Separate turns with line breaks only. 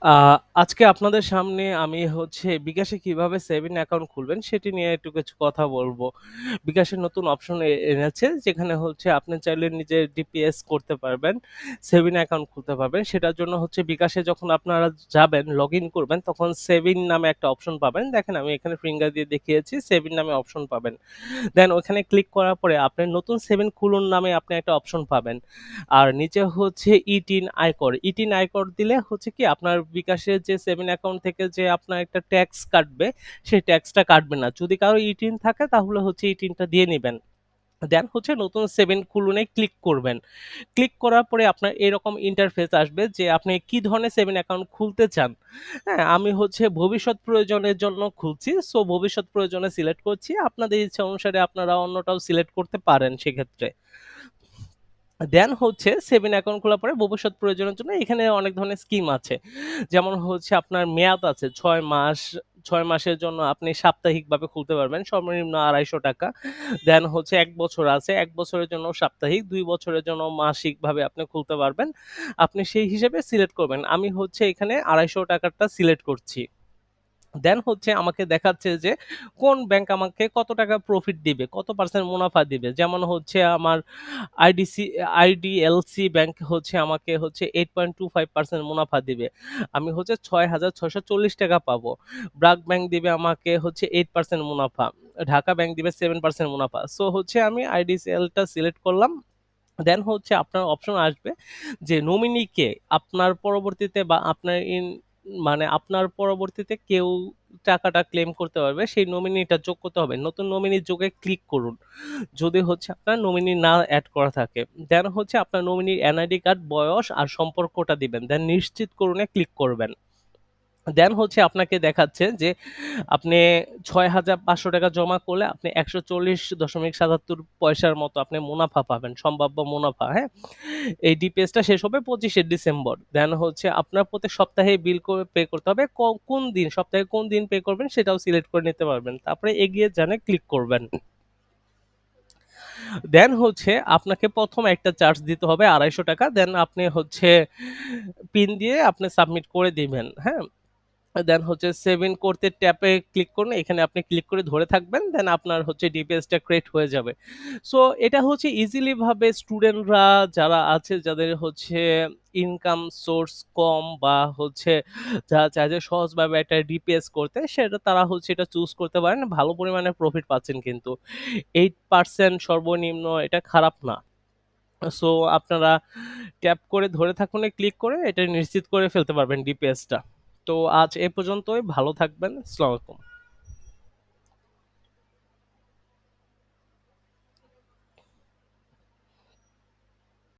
আ আজকে আপনাদের সামনে আমি বিকাশে কিভাবে সেভিং অ্যাকাউন্ট খুলবেন সেটি নিয়ে একটু কিছু কথা বলব। বিকাশের নতুন অপশন এনেছে যেখানে আপনি চাইলে নিজে ডিপিএস করতে পারবেন, সেভিং অ্যাকাউন্ট খুলতে পারবেন। সেটার জন্য বিকাশে যখন আপনারা যাবেন, লগইন করবেন তখন সেভিং নামে একটা অপশন পাবেন। দেখেন আমি এখানে ফিঙ্গার দিয়ে দেখিয়েছি, সেভিং নামে অপশন পাবেন। দেন ওখানে ক্লিক করার পরে আপনি নতুন সেভিং খুলুন নামে আপনি একটা অপশন পাবেন। আর নিচে ইটিন আয়কর। ইটিন আয়কর দিলে কি আপনার বিকাশের যে সেভিং অ্যাকাউন্ট থেকে যে আপনার একটা ট্যাক্স কাটবে, সেই ট্যাক্সটা কাটবে না। যদি কারো ইটিন থাকে তাহলে ইটিনটা দিয়ে নিবেন। দেন নতুন সেভিং খুলুনে ক্লিক করবেন। ক্লিক করার পরে আপনার এরকম ইন্টারফেস আসবে যে আপনি কি ধরনের সেভিং অ্যাকাউন্ট খুলতে চান। হ্যাঁ? আমি ভবিষ্যৎ প্রয়োজনের জন্য খুলছি। সো ভবিষ্যৎ প্রয়োজনে সিলেক্ট করছি। আপনাদের ইচ্ছা অনুসারে আপনারা অন্যটাও সিলেক্ট করতে পারেন সেক্ষেত্রে। দেন সেভিং অ্যাকাউন্ট খোলার পরে ভবিষ্যৎ প্রয়োজনের জন্য এখানে অনেক ধরনের স্কিম আছে। যেমন আপনার মেয়াদ আছে ৬ মাস। ৬ মাসের জন্য আপনি সাপ্তাহিকভাবে খুলতে পারবেন। সর্বনিম্ন ৳২৫০। দেন ১ বছর আছে। ১ বছরের জন্য সাপ্তাহিক, ২ বছরের জন্য মাসিকভাবে আপনি খুলতে পারবেন। আপনি সেই হিসেবে সিলেক্ট করবেন। আমি এখানে ৳২৫০ টা সিলেক্ট করছি। দেন আমাকে দেখাচ্ছে যে কোন ব্যাংক আমাকে কত টাকা প্রফিট দিবে, কত পার্সেন্ট মুনাফা দিবে। যেমন আমার আইডিসি আইডিএলসি ব্যাংক আমাকে 8.25% মুনাফা দিবে। আমি ৳৬,৬৪০ পাবো। ব্র্যাক ব্যাংক দিবে আমাকে 8% মুনাফা। ঢাকা ব্যাংক দিবে 7% মুনাফা। সো আমি আইডিসিএল টা সিলেক্ট করলাম। দেন আপনার অপশন আসবে যে নমিনি কে? আপনার পরবর্তীতে বা আপনার পরবর্তীতে কেউ টাকাটা ক্লেম করতে পারবে, সেই নমিনিটা যোগ করতে হবে। নতুন নমিনি যোগে ক্লিক করুন। যদি আপনার নমিনি না এড করা থাকে। দেন আপনার নমিনির এনআইডি কার্ড, বয়স আর সম্পর্কটা দিবেন। দেন নিশ্চিত করুন এ ক্লিক করবেন। দেন আপনাকে দেখাচ্ছে যে আপনি ৳৬,৫০০ জমা করলে আপনি ১৪০.৭৭ মতো আপনি মুনাফা পাবেন, সম্ভাব্য মুনাফা, হ্যাঁ? এই ডিপিএসটা শেষ হবে ২৫শে ডিসেম্বর। দেন আপনার প্রত্যেক সপ্তাহে বিল পে করতে হবে। কোন দিন, সপ্তাহে কোন দিন পে করবেন সেটাও সিলেক্ট করে নিতে পারবেন। তারপরে এগিয়ে যান এ ক্লিক করবেন। দেন আপনাকে ১ম একটা চার্জ দিতে হবে ৳২৫০। দেন আপনি পিন দিয়ে আপনি সাবমিট করে দিবেন, হ্যাঁ? দেন সেভ ইন করতে ট্যাবে ক্লিক করুন। এখানে আপনি ক্লিক করে ধরে থাকবেন। দেন আপনার ডিপিএসটা ক্রিয়েট হয়ে যাবে। সো এটা ইজিলি ভাবে স্টুডেন্টরা যারা আছে যাদের ইনকাম সোর্স কম বা যারা চায় যে সহজভাবে একটা ডিপিএস করতে সেটা তারা এটা চুজ করতে পারেন। ভালো পরিমাণে প্রফিট পাচ্ছেন কিন্তু। 8% সর্বনিম্ন এটা খারাপ না। সো আপনারা ট্যাপ করে ধরে থাকুন ক্লিক করে এটা নিশ্চিত করে ফেলতে পারবেন ডিপিএসটা। তো আজ এ পর্যন্তই। ভালো থাকবেন। আসসালামু আলাইকুম।